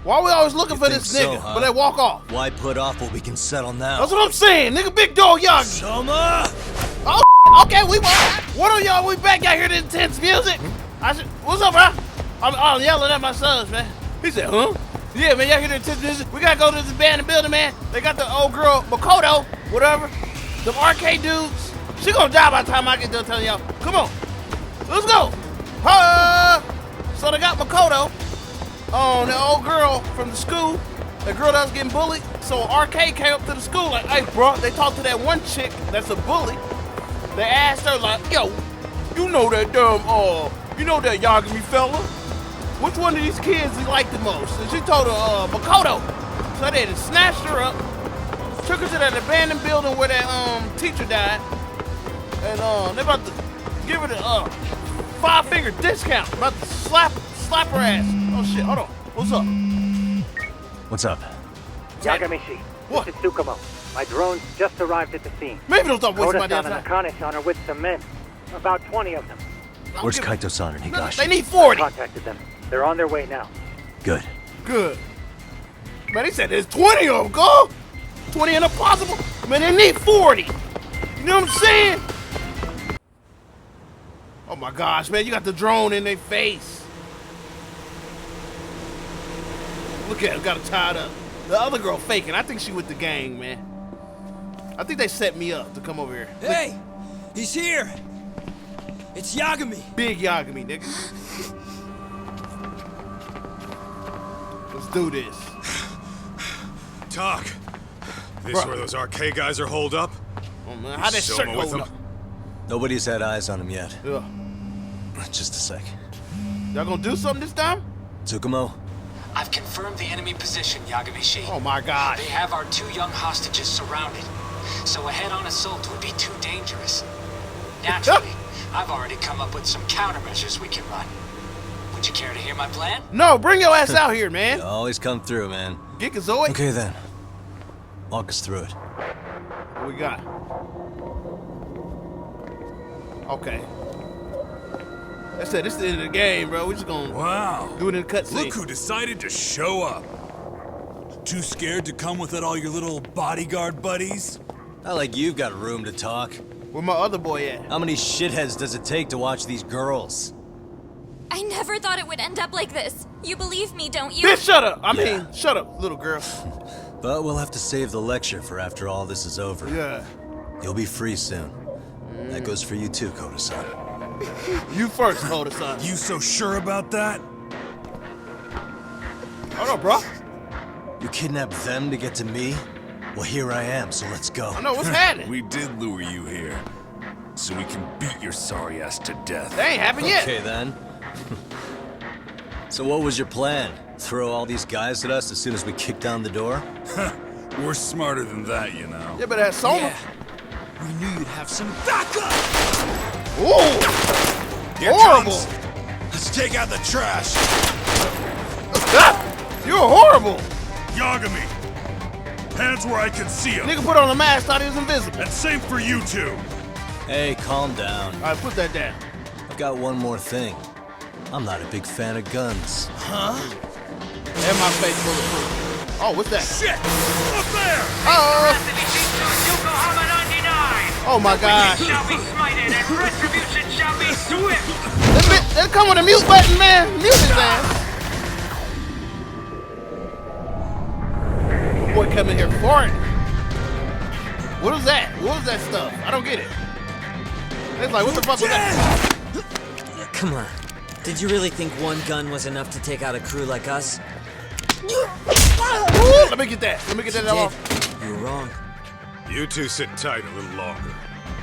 Why we always looking for this nigga, huh? but they walk off? Why put off what we can settle now? That's what I'm saying, nigga. Big dog, y'all. Soma! Oh, okay, we won. What are y'all? We back out here to intense music. What's up, bro? I'm yelling at my sons, man. He said, huh? Yeah, man, y'all hear the intense music? We gotta go to this abandoned building, man. They got the old girl, Makoto, whatever. The arcade dudes. She gonna die by the time I get done telling y'all. Come on, let's go. So they got Makoto, the old girl from the school, the girl that was getting bullied. So Arcade came up to the school like, hey, bro, they talked to that one chick that's a bully. They asked her like, yo, you know that Yagami fella? Which one of these kids he liked the most? And she told her, Makoto. So they had snatched her up, took her to that abandoned building where that teacher died, and they about to give her the 5-finger discount. About to slap her ass. Oh shit, hold on. What's up? What's up? Yagami-shi, what? This is Tsukumo. My drones just arrived at the scene. Maybe don't stop wasting my damn Koda-san time. and Akane-san are with some men. About 20 of them. Where's Kaito-san and Higashi? They need 40. Contacted them. They're on their way now. Good. Good. Man, they said there's 20 of them, go! 20 and impossible. Man, they need 40. You know what I'm saying? Oh my gosh, man, you got the drone in their face. Look at her, got her tied up. The other girl faking. I think she with the gang, man. I think they set me up to come over here. Hey, he's here. It's Yagami. Big Yagami, nigga. Let's do this. Talk. This where those arcade guys are holed up? Oh man, how that shirt with hold them? up? Nobody's had eyes on him yet. Yeah. Just a sec. Y'all gonna do something this time? Tsukumo? I've confirmed the enemy position, Yagami-shi. Oh my gosh. They have our 2 young hostages surrounded, so a head-on assault would be too dangerous. Naturally, I've already come up with some countermeasures we can run. Would you care to hear my plan? No, bring your ass out here, man. You always come through, man. Geekazoid. Okay then. Walk us through it. What we got? Okay. That's it. This is the end of the game, bro. We just gonna do it in the cutscene. Look who decided to show up. Too scared to come with all your little bodyguard buddies? Not like you've got room to talk. Where my other boy at? How many shitheads does it take to watch these girls? I never thought it would end up like this. You believe me, don't you? Bitch, shut up. I mean, shut up, little girl. But we'll have to save the lecture for after all this is over. Yeah. You'll be free soon. That goes for you too, Koda-san. You first, Koda-san. You so sure about that? Hold on, bro. You kidnapped them to get to me? Well, here I am, so let's go. I know what's happening. We did lure you here, so we can beat your sorry ass to death. They ain't happened yet. Okay then. So what was your plan? Throw all these guys at us as soon as we kick down the door? We're smarter than that, you know. Yeah, but that Soma. Yeah. We knew you'd have some backup. Ooh. Here Horrible. comes. Let's take out the trash. You're horrible. Yagami, hands where I can see him. Nigga put on a mask, thought he was invisible. And same for you two. Hey, calm down. All right, put that down. I've got one more thing. I'm not a big fan of guns. And my face bulletproof. Oh, what's that? Shit! Up there! Oh my God. Shall be smited and retribution shall be swift! They come with a mute button, man. Mute his ass. Boy, come in here farting. What is that? What is that stuff? I don't get it. It's like, what the fuck was that? Come on. Did you really think one gun was enough to take out a crew like us? Ooh, let me get that. Let me get that off. You were wrong. You two sit tight a little longer.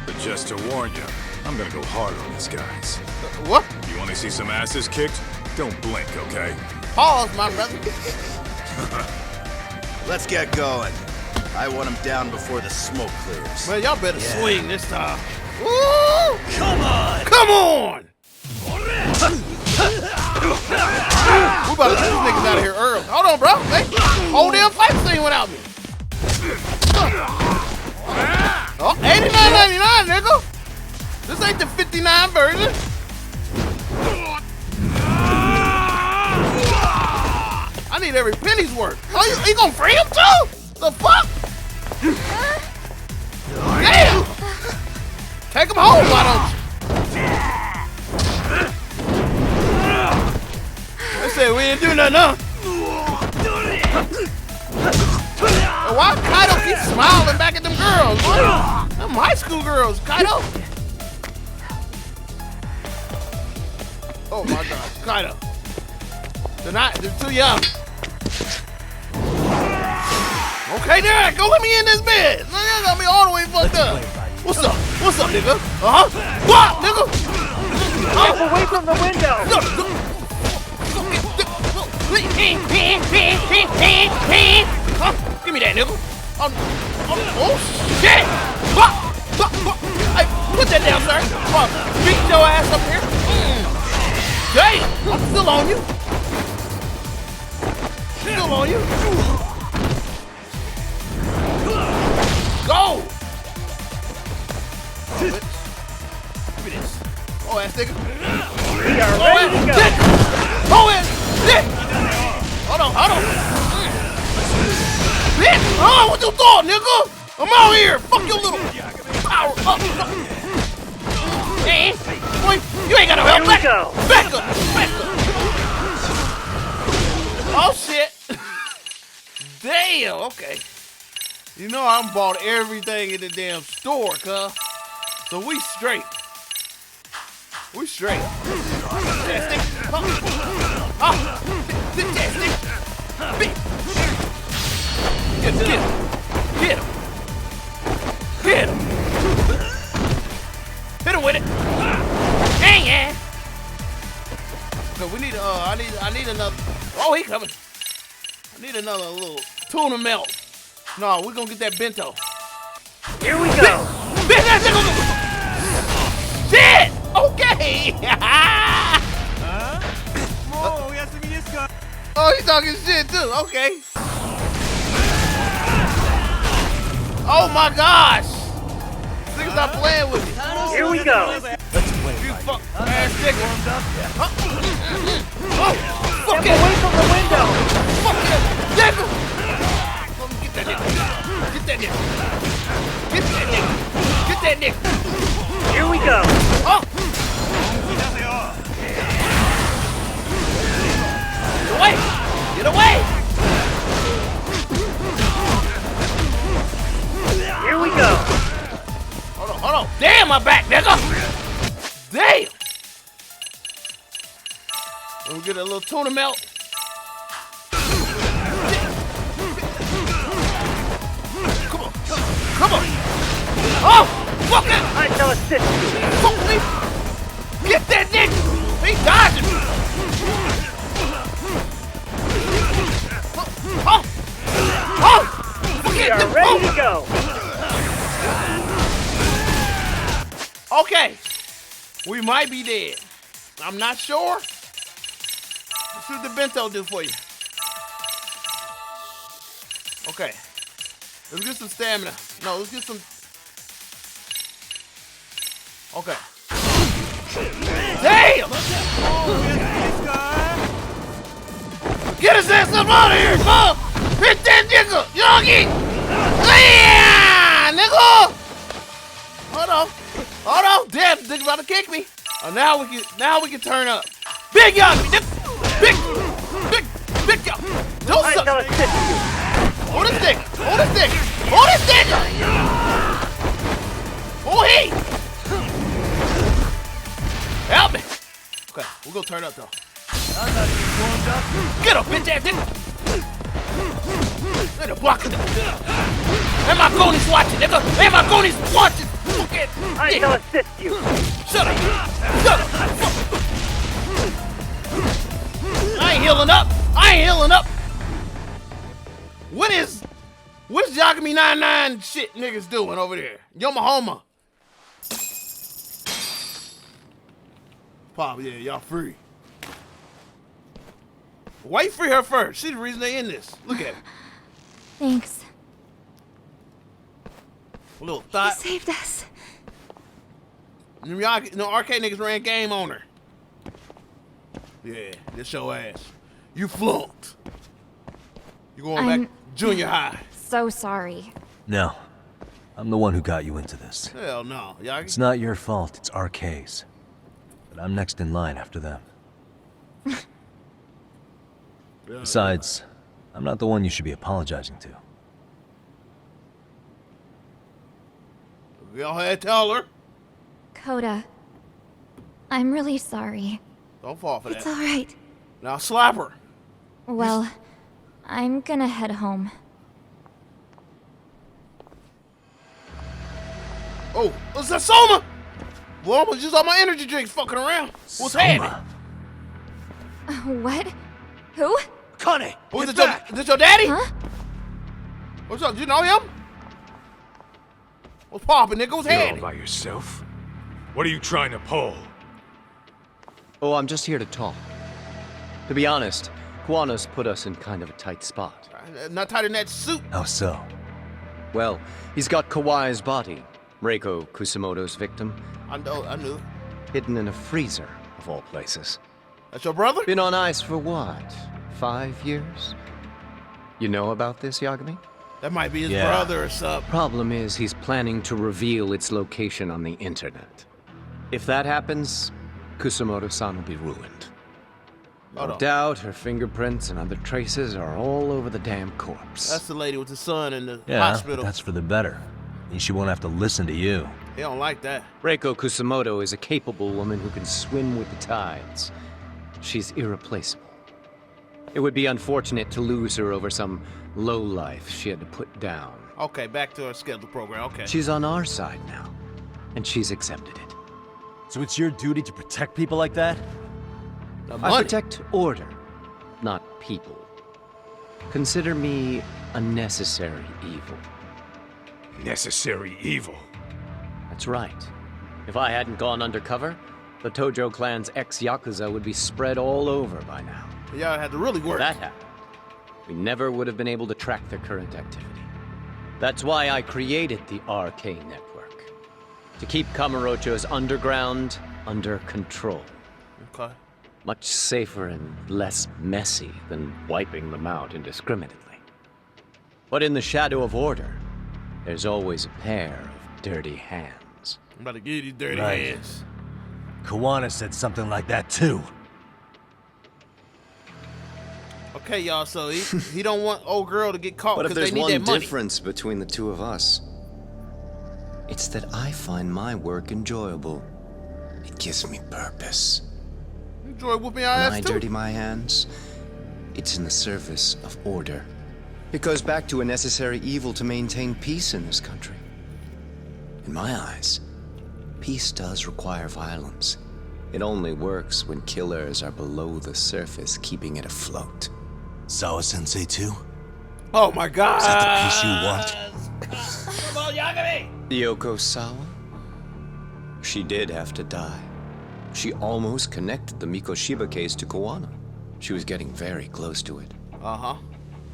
But just to warn you, I'm gonna go hard on these guys. What? You wanna see some asses kicked? Don't blink, okay? Pause, my brother. Let's get going. I want him down before the smoke clears. Man, y'all better swing this time. Woo! Come on! Come on! We about to get these niggas out of here early. Hold on, bro. Hey, whole damn fight scene without me. Oh, $89.99, nigga. This ain't the 59 version. I need every penny's worth. Oh, you gonna free him too? The fuck? Damn! Take him home, why don't you? They said we didn't do nothing, huh? And why Kaido keep smiling back at them girls? What? Them high school girls, Kaido. Oh my gosh, Kaido. They're too young. Okay, there, go let me in this bed. Now you got me all the way fucked up. What's up? What's up, nigga? What, nigga? Step away from the window! Give me that, nigga. Oh, shit! Hey, put that down, sir. Beat your ass up here. Damn, I'm still on you. Still on you. Go! Give me this. Oh, ass nigga. We are ready to go! Oh, ass dick! Hold on. Bitch! Oh, what you thought, nigga? I'm out here. Fuck your little power up. Hey, boy, you ain't got no help. Back up. Oh, shit. Damn, okay. You know I bought everything in the damn store, cuz. So we straight. We straight. Get him. Hit him with it. Dang yeah. So we need I need another. Oh, he coming. I need another little tuna melt. No, we're gonna get that bento. Here we go! Shit! Okay! Oh, he's talking shit too. Okay. Oh my gosh! Niggas not playing with me. Here we go! You fuck ass nigga. Oh, fuck Step away from the window! Fuck that nigga! Get that nigga! Here we go! Oh! Get away! Here we go! Hold on! Damn, my back, nigga! Damn! We'll get a little tuna melt. Come on! Oh! Fuck it! I shall assist you! Fuck me! Get that nigga! He dodging me! Oh! We are ready to go! Okay. We might be dead. I'm not sure. Let's see what the bento do for you. Okay. Let's get some stamina. No, let's get some... Okay. Damn! Get his ass up out of here, come! Hit that nigga! Yogi! Yeah, nigga! Hold on! Damn, nigga about to kick me. Oh, now we can turn up. Big Yogi! Big Yogi! Do I shall something! assist you! Hold this nigga! Oh, he! Help me! Okay, we'll go turn up though. Get up, bitch ass nigga! Let her block it. And my Goonies watching, nigga! And my Goonies watching! I shall assist you! Shut up! I ain't healing up! What is Yagami 99 shit niggas doing over there? Yokohama. Pop, yeah, y'all free. Why you free her first? She's the reason they in this. Look at her. Thanks. A little You thought. saved us. No, arcade niggas ran game on her. Yeah, this your ass. You flunked. You going back junior high? So sorry. No. I'm the one who got you into this. Hell no, Yagi. It's not your fault, it's RK's. But I'm next in line after them. Besides, I'm not the one you should be apologizing to. Go ahead, tell her. Coda, I'm really sorry. Don't fall for It's that. alright. Now slap her. Well, I'm gonna head home. Oh, what's that, Soma? Well, I'm just on my energy drinks fucking around. What's happening? What? Who? Connie! Oh, is this your daddy? Huh? What's up? Do you know him? What's poppin', nigga? What's You're all happening? by yourself? What are you trying to pull? Oh, I'm just here to talk. To be honest, Kuwano's put us in kind of a tight spot. Not tight in that suit. How so? Well, he's got Kawai's body, Reiko Kusamoto's victim, I knew. hidden in a freezer, of all places. That's your brother? Been on ice for what? 5 years? You know about this, Yagami? That might be his Yeah. brother or something. Problem is, he's planning to reveal its location on the internet. If that happens, Kusamoto-san will be ruined. Hold No on. doubt her fingerprints and other traces are all over the damn corpse. That's the lady with the son in the Yeah, hospital. that's for the better. Means she won't have to listen to you. He don't like that. Reiko Kusamoto is a capable woman who can swim with the tides. She's irreplaceable. It would be unfortunate to lose her over some lowlife she had to put down. Okay, back to our scheduled program. Okay. She's on our side now, and she's accepted it. So it's your duty to protect people like that? The I money. protect order, not people. Consider me a necessary evil. Necessary evil. That's right. If I hadn't gone undercover, the Tojo clan's ex-Yakuza would be spread all over by now. Y'all had to really If work. that happened, we never would have been able to track their current activity. That's why I created the RK network. To keep Kamurocho's underground under control. Okay. Much safer and less messy than wiping them out indiscriminately. But in the shadow of order, there's always a pair of dirty hands. I'm about to get these dirty Right. hands. Kawana said something like that too. Okay, y'all. So he don't want old girl to get caught But if because they there's need one that money. difference between the two of us, it's that I find my work enjoyable. It gives me purpose. Enjoy whooping our When I ass too. dirty my hands, it's in the service of order. It goes back to a necessary evil to maintain peace in this country. In my eyes, peace does require violence. It only works when killers are below the surface, keeping it afloat. Sawa-sensei too? Oh my God. Is that the peace you want? Come on, Yagami. Yoko Sawa? She did have to die. She almost connected the Mikoshiba case to Koano. She was getting very close to it. Uh-huh.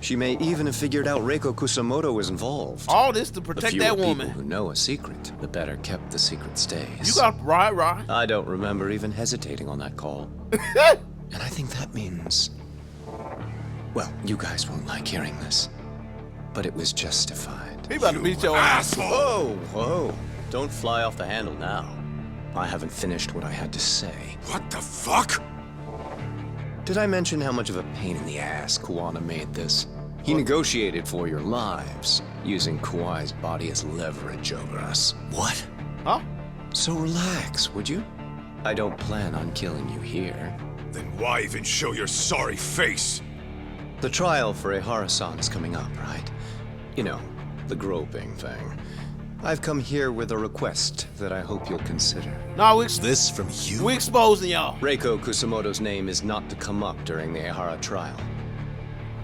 She may even have figured out Reiko Kusamoto was involved. All this to The protect fewer that people woman. who know a secret, the better kept the secret stays. You got right. I don't remember even hesitating on that call. And I think that means... Well, you guys won't like hearing this, but it was justified. He about to beat your ass. Whoa, whoa. Don't fly off the handle now. I haven't finished what I had to say. What the fuck? Did I mention how much of a pain in the ass Kuwana made this? He negotiated for your lives, using Kawai's body as leverage over us. What? Huh? So relax, would you? I don't plan on killing you here. Then why even show your sorry face? The trial for Ehara-san is coming up, right? You know, the groping thing. I've come here with a request that I hope you'll consider. No, This from you? we exposing y'all. Reiko Kusamoto's name is not to come up during the Ehara trial.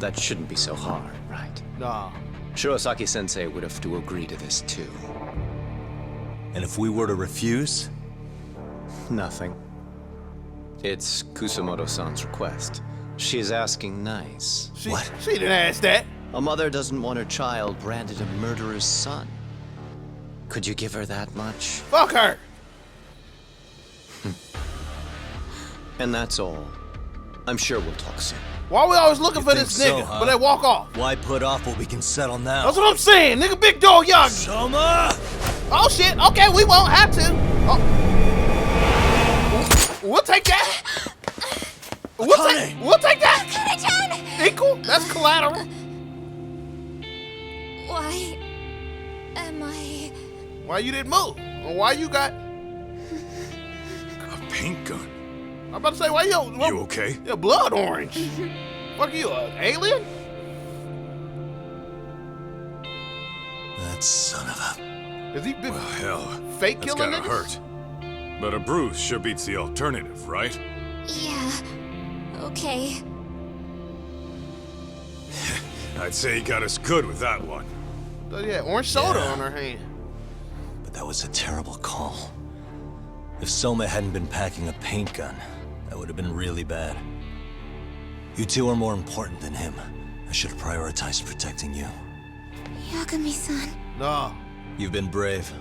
That shouldn't be so hard, right? Nah. Shirosaki-sensei would have to agree to this too. And if we were to refuse? Nothing. It's Kusamoto-san's request. She's asking nice. She didn't ask that. A mother doesn't want her child branded a murderer's son. Could you give her that much? Fuck her. And that's all. I'm sure we'll talk soon. Why we always looking You for think this so, nigga, huh? but they walk off? Why put off what we can settle now? That's what I'm saying, nigga. Big dog Yagi. Soma! Oh shit. Okay, we won't have to. Oh. We'll take that. We'll take that. Equal. That's collateral. Why am I... Why you didn't move? Or why you got... A paint gun. I'm about to say, why you okay? Your blood orange. Fuck you, an alien? That son of a... Is he been Well, hell, fake that's killing gotta niggas? hurt. But a bruise sure beats the alternative, right? Yeah. Okay. I'd say he got us good with that one. Oh, yeah, orange soda Yeah. on her hand. But that was a terrible call. If Soma hadn't been packing a paint gun, that would have been really bad. You two are more important than him. I should have prioritized protecting you. Yagami-san. No. You've been brave.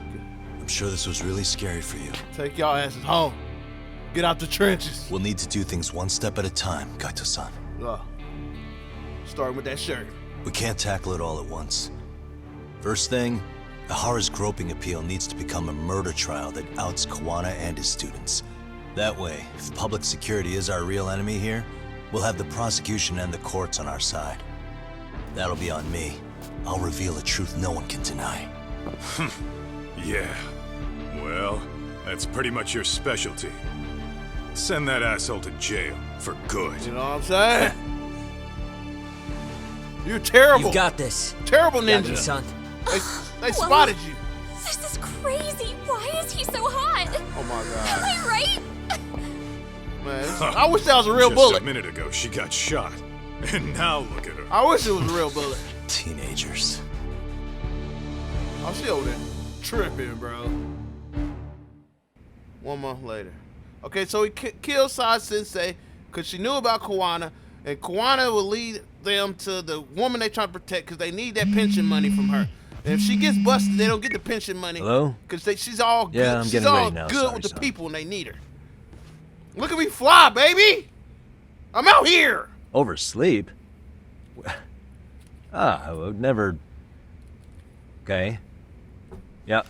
I'm sure this was really scary for you. Take y'all asses home. Get out the trenches. We'll need to do things one step at a time, Kaito-san. Starting with that shirt. We can't tackle it all at once. First thing, Ihara's groping appeal needs to become a murder trial that outs Kawana and his students. That way, if public security is our real enemy here, we'll have the prosecution and the courts on our side. That'll be on me. I'll reveal a truth no one can deny. Yeah. Well, that's pretty much your specialty. Send that asshole to jail for good. You know what I'm saying? You're terrible. You got this. Terrible ninja. Yagi-san. They spotted you. This is crazy. Why is he so hot? Oh my Am god. I right? Man, I wish that was a real Just bullet. a minute ago, she got shot. And now look at her. I wish it was a real bullet. Teenagers. I'm still there. Tripping, bro. 1 month later. Okay, so he killed Sai Sensei because she knew about Kawana, and Kawana will lead them to the woman they trying to protect because they need that pension money from her. And if she gets busted, they don't get the pension money. Hello? Because she's all good. Yeah, I'm she's getting all ready now. good Sorry, with the son. people when they need her. Look at me fly, baby! I'm out here! Oversleep? I would never... Okay. Yep.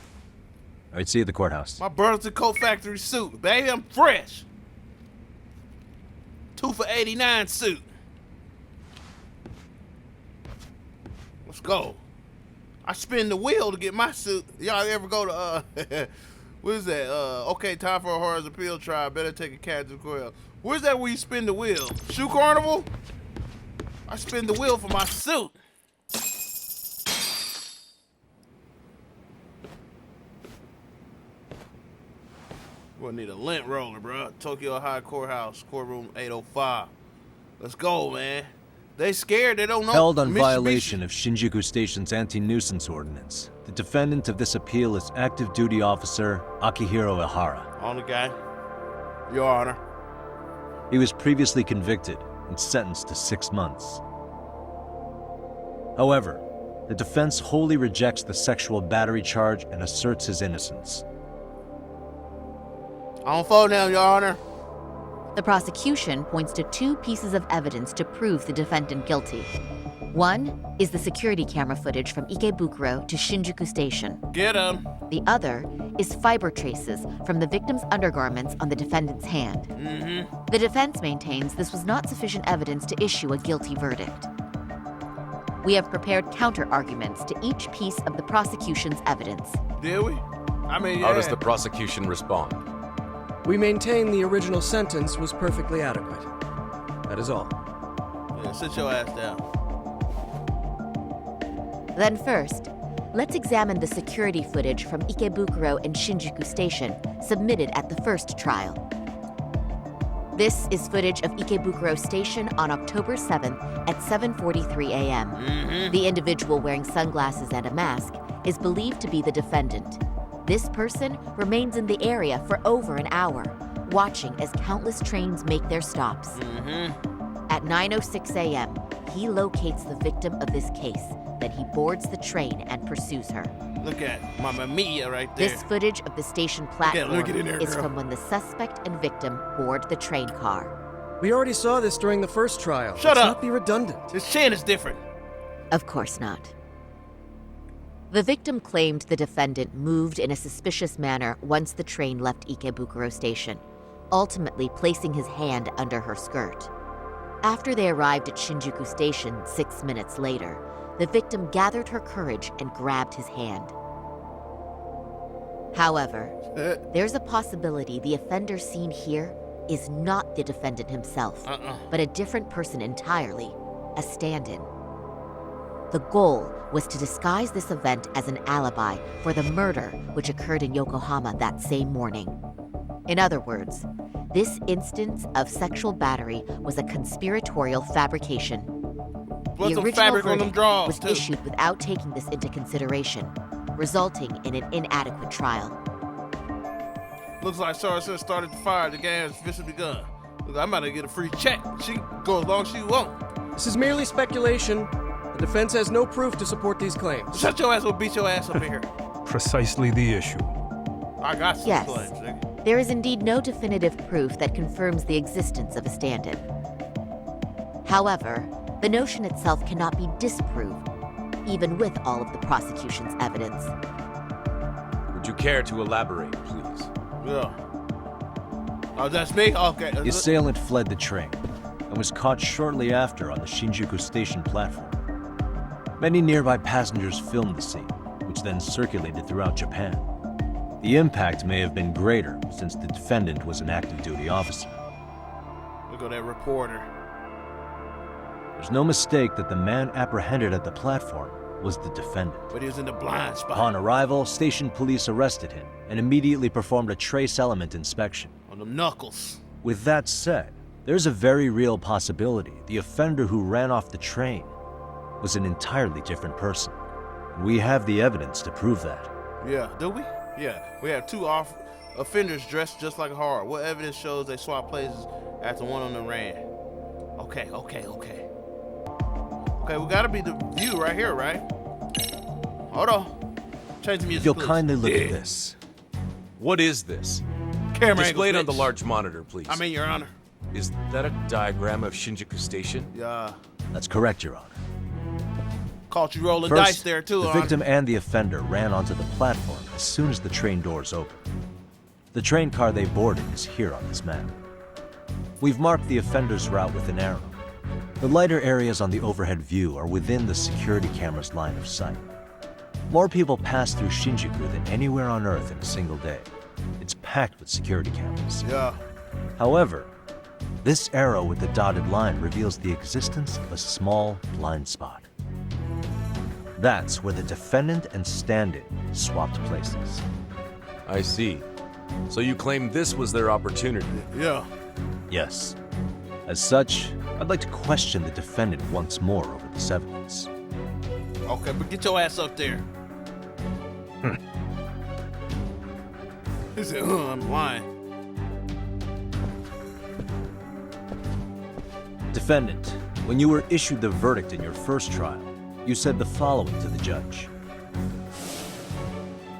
All right, see you at the courthouse. My Burlington Coat Factory suit, baby. I'm fresh. 2 for $89 suit. Let's go. I spin the wheel to get my suit. Y'all ever go to what is that? Okay, time for a horror's appeal trial. Better take a cat to the courthouse. Where's that where you spin the wheel? Shoe carnival? I spin the wheel for my suit. We'll need a lint roller, bro. Tokyo High Courthouse, courtroom 805. Let's go, man. They scared. They don't know. Held on Mitsubishi. violation of Shinjuku Station's anti-nuisance ordinance. The defendant of this appeal is active duty officer Akihiro Ihara. On the guy. Your Honor. He was previously convicted and sentenced to 6 months. However, the defense wholly rejects the sexual battery charge and asserts his innocence. On phone now, Your Honor. The prosecution points to 2 pieces of evidence to prove the defendant guilty. One is the security camera footage from Ikebukuro to Shinjuku Station. Get him. The other is fiber traces from the victim's undergarments on the defendant's hand. The defense maintains this was not sufficient evidence to issue a guilty verdict. We have prepared counter-arguments to each piece of the prosecution's evidence. Did we? I mean, How does the prosecution respond? We maintain the original sentence was perfectly adequate. That is all. Yeah, sit your ass down. Then first, let's examine the security footage from Ikebukuro and Shinjuku Station submitted at the first trial. This is footage of Ikebukuro Station on October 7th at 7:43 a.m. The individual wearing sunglasses and a mask is believed to be the defendant. This person remains in the area for over an hour, watching as countless trains make their stops. At 9:06 a.m., he locates the victim of this case. Then he boards the train and pursues her. Look at Mamma Mia right there. This footage of the station platform look at it there, is girl. from when the suspect and victim board the train car. We already saw this during the first trial. Shut Let's up. not be redundant. His chin is different. Of course not. The victim claimed the defendant moved in a suspicious manner once the train left Ikebukuro Station, ultimately placing his hand under her skirt. After they arrived at Shinjuku Station 6 minutes later, the victim gathered her courage and grabbed his hand. However, there's a possibility the offender seen here is not the defendant himself, but a different person entirely, a stand-in. The goal was to disguise this event as an alibi for the murder which occurred in Yokohama that same morning. In other words, this instance of sexual battery was a conspiratorial fabrication. Put The some original fabric on them verdict drawers, was too. issued without taking this into consideration, resulting in an inadequate trial. Looks like Saracen started the fire. The game has officially begun. Look, I might get a free check. She can go as long as she wants. This is merely speculation. The defense has no proof to support these claims. Shut your ass or beat your ass up in here. Precisely the issue. I got some Yes, claims, nigga. there is indeed no definitive proof that confirms the existence of a stand-in. However, the notion itself cannot be disproved, even with all of the prosecution's evidence. Would you care to elaborate, please? Yeah. Oh, that's me? Okay. The assailant fled the train and was caught shortly after on the Shinjuku Station platform. Many nearby passengers filmed the scene, which then circulated throughout Japan. The impact may have been greater since the defendant was an active duty officer. Look at that reporter. There's no mistake that the man apprehended at the platform was the defendant. But he was in the blind spot. Upon arrival, station police arrested him and immediately performed a trace element inspection. On them knuckles. With that said, there's a very real possibility the offender who ran off the train was an entirely different person. We have the evidence to prove that. Yeah, do we? Yeah, we have two offenders dressed just like horror. What evidence shows they swapped places after one of them ran? Okay. Okay, we gotta be the view right here, right? Hold on. Change the music, If you'll please. kindly look at this. What is this? Camera Displayed angle on the switch. large monitor, please. I mean, Your Honor. Is that a diagram of Shinjuku Station? Yeah. That's correct, Your Honor. Caught you rolling First, dice there, too, the Honor. victim and the offender ran onto the platform as soon as the train doors opened. The train car they boarded is here on this map. We've marked the offender's route with an arrow. The lighter areas on the overhead view are within the security camera's line of sight. More people pass through Shinjuku than anywhere on Earth in a single day. It's packed with security cameras. Yeah. However, this arrow with the dotted line reveals the existence of a small blind spot. That's where the defendant and stand-in swapped places. I see. So you claim this was their opportunity? Yeah. Yes. As such, I'd like to question the defendant once more over this evidence. Okay, but get your ass up there. He said, I'm lying. Defendant, when you were issued the verdict in your first trial, you said the following to the judge.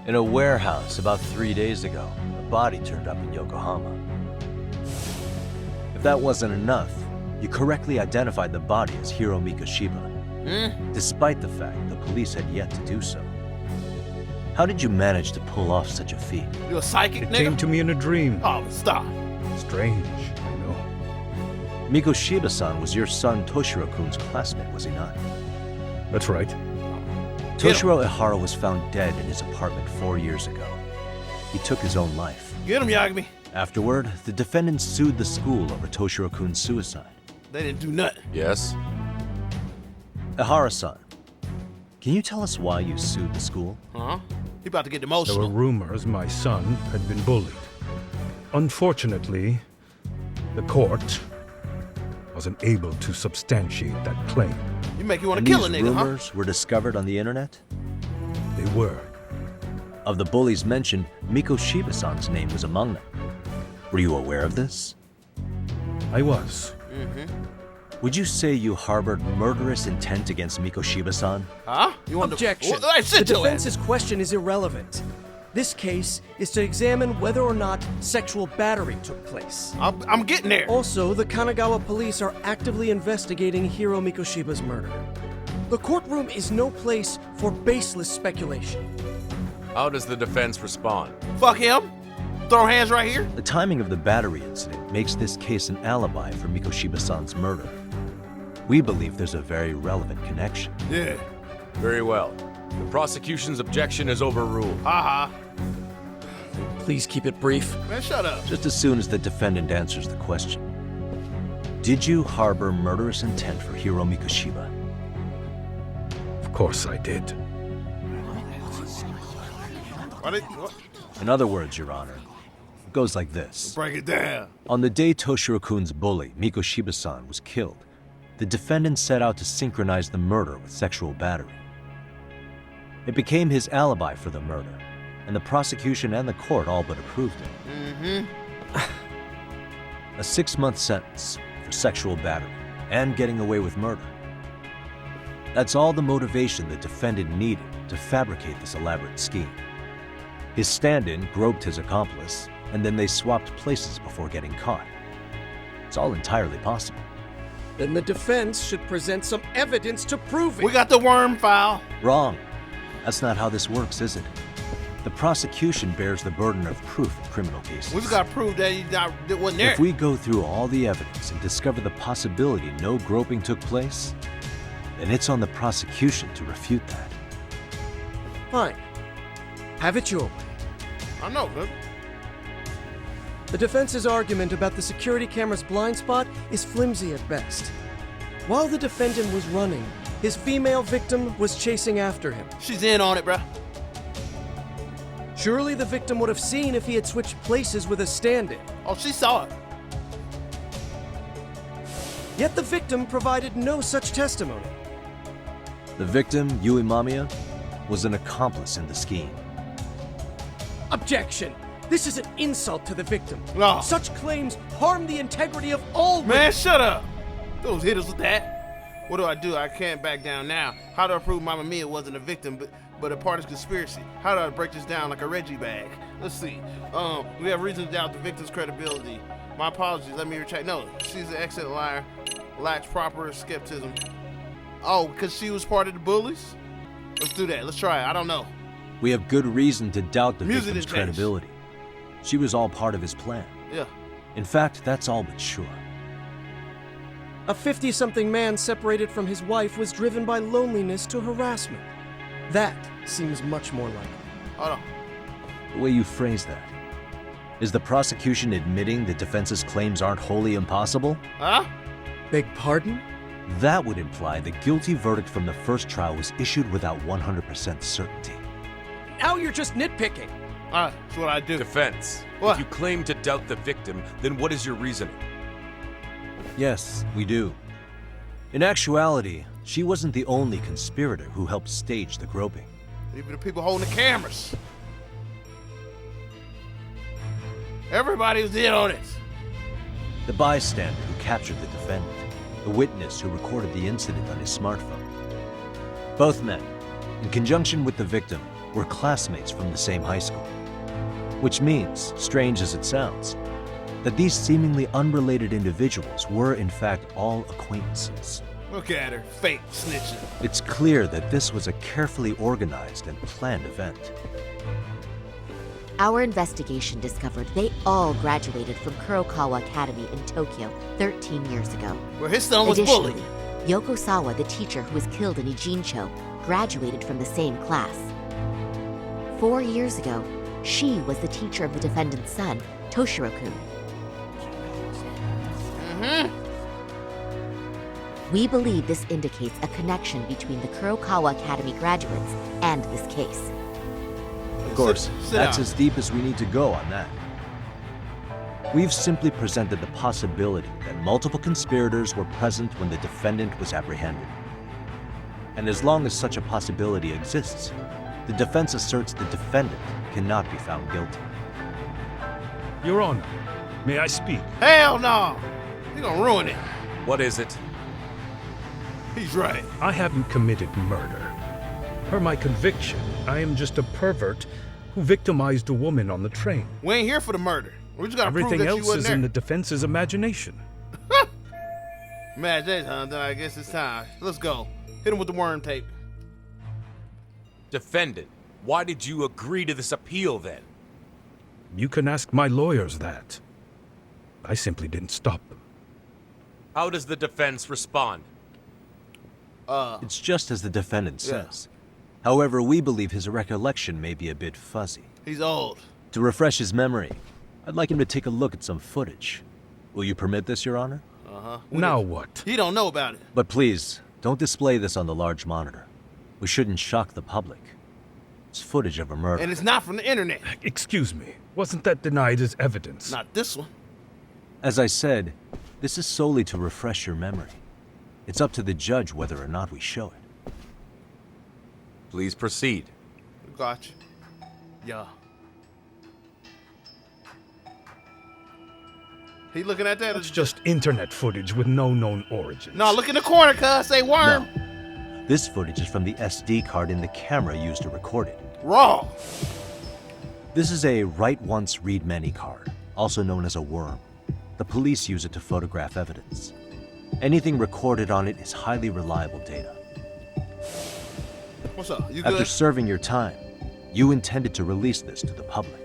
In a warehouse about 3 days ago, a body turned up in Yokohama. If that wasn't enough, you correctly identified the body as Hiro Mikoshiba, despite the fact the police had yet to do so. How did you manage to pull off such a feat? You a psychic, It nigga? came to me in a dream. Oh, stop. Strange, I know. Mikoshiba-san was your son Toshiro-kun's classmate, was he not? That's right. Toshiro Ihara was found dead in his apartment 4 years ago. He took his own life. Get him, Yagami. Afterward, the defendant sued the school over Toshiro-kun's suicide. They didn't do nothing. Yes. Ihara-san, can you tell us why you sued the school? Huh? He about to get There emotional. were rumors my son had been bullied. Unfortunately, the court wasn't able to substantiate that claim. You make you want And to kill a these nigga, huh? rumors were discovered on the internet? They were. Of the bullies mentioned, Mikoshiba-san's name was among them. Were you aware of this? I was. Would you say you harbored murderous intent against Mikoshiba-san? Huh? You want Objection. To... Hey, The sit your ass. defense's question is irrelevant. This case is to examine whether or not sexual battery took place. I'm getting there. Also, the Kanagawa police are actively investigating Hiro Mikoshiba's murder. The courtroom is no place for baseless speculation. How does the defense respond? Fuck him. Throw hands right here. The timing of the battery incident makes this case an alibi for Mikoshiba-san's murder. We believe there's a very relevant connection. Yeah. Very well. The prosecution's objection is overruled. Haha. Please keep it brief. Man, shut up. Just as soon as the defendant answers the question. Did you harbor murderous intent for Hiro Mikoshiba? Of course I did. What? In other words, Your Honor, it goes like this. Break it down. On the day Toshiro-kun's bully, Mikoshiba-san, was killed, the defendant set out to synchronize the murder with sexual battery. It became his alibi for the murder, and the prosecution and the court all but approved it. A 6-month sentence for sexual battery and getting away with murder. That's all the motivation the defendant needed to fabricate this elaborate scheme. His stand-in groped his accomplice, and then they swapped places before getting caught. It's all entirely possible. Then the defense should present some evidence to prove it. We got the worm file. Wrong. That's not how this works, is it? The prosecution bears the burden of proof in criminal cases. We just got to prove that he wasn't there. If we go through all the evidence and discover the possibility no groping took place, then it's on the prosecution to refute that. Fine. Have it your way. I know, man. The defense's argument about the security camera's blind spot is flimsy at best. While the defendant was running, his female victim was chasing after him. She's in on it, bruh. Surely the victim would have seen if he had switched places with a stand-in. Oh, she saw it. Yet the victim provided no such testimony. The victim, Yui Mamiya, was an accomplice in the scheme. Objection! This is an insult to the victim. No. Such claims harm the integrity of all Man, witnesses. shut up. Those hitters with that. What do? I can't back down now. How do I prove Mama Mia wasn't a victim, but a part of the conspiracy? How do I break this down like a Reggie bag? Let's see. We have reason to doubt the victim's credibility. My apologies. Let me retract. No, she's an excellent liar. Lacks proper skepticism. Oh, because she was part of the bullies? Let's do that. Let's try it. I don't know. We have good reason to doubt the Music victim's didn't change. credibility. She was all part of his plan. Yeah. In fact, that's all but sure. A 50-something man separated from his wife was driven by loneliness to harassment. That seems much more likely. Hold on. The way you phrase that. Is the prosecution admitting the defense's claims aren't wholly impossible? Huh? Beg pardon? That would imply the guilty verdict from the first trial was issued without 100% certainty. Now you're just nitpicking. Alright, that's what I do. Defense. What? If you claim to doubt the victim, then what is your reasoning? Yes, we do. In actuality, she wasn't the only conspirator who helped stage the groping. Even the people holding the cameras. Everybody was in on it. The bystander who captured the defendant, the witness who recorded the incident on his smartphone. Both men, in conjunction with the victim, were classmates from the same high school. Which means, strange as it sounds, that these seemingly unrelated individuals were in fact all acquaintances. Look at her, fake snitching. It's clear that this was a carefully organized and planned event. Our investigation discovered they all graduated from Kurokawa Academy in Tokyo 13 years ago. Where his son was Additionally, bullied. Yoko Sawa, the teacher who was killed in Ijincho, graduated from the same class. 4 years ago, she was the teacher of the defendant's son, Toshiro-kun. We believe this indicates a connection between the Kurokawa Academy graduates and this case. Of course, Sit that's down. as deep as we need to go on that. We've simply presented the possibility that multiple conspirators were present when the defendant was apprehended. And as long as such a possibility exists, the defense asserts the defendant cannot be found guilty. Your Honor, may I speak? Hell no! You're gonna ruin it. What is it? He's right. I haven't committed murder. Per my conviction, I am just a pervert who victimized a woman on the train. We ain't here for the murder. We just gotta prove Everything that you else wasn't is there. in the defense's imagination. Imagination, huh? Then I guess it's time. Let's go. Hit him with the worm tape. Defendant, why did you agree to this appeal then? You can ask my lawyers that. I simply didn't stop them. How does the defense respond? It's just as the defendant Yeah. says. However, we believe his recollection may be a bit fuzzy. He's old. To refresh his memory, I'd like him to take a look at some footage. Will you permit this, Your Honor? Now what? He don't know about it. But please, don't display this on the large monitor. We shouldn't shock the public. It's footage of a murder. And it's not from the internet. Excuse me. Wasn't that denied as evidence? Not this one. As I said, this is solely to refresh your memory. It's up to the judge whether or not we show it. Please proceed. Gotcha. Yeah. He looking at that? It's just internet footage with no known origin. No, look in the corner, cuz. Say worm. No. This footage is from the SD card in the camera used to record it. Raw. This is a write once, read many card, also known as a worm. The police use it to photograph evidence. Anything recorded on it is highly reliable data. What's up? You good? After serving your time, you intended to release this to the public.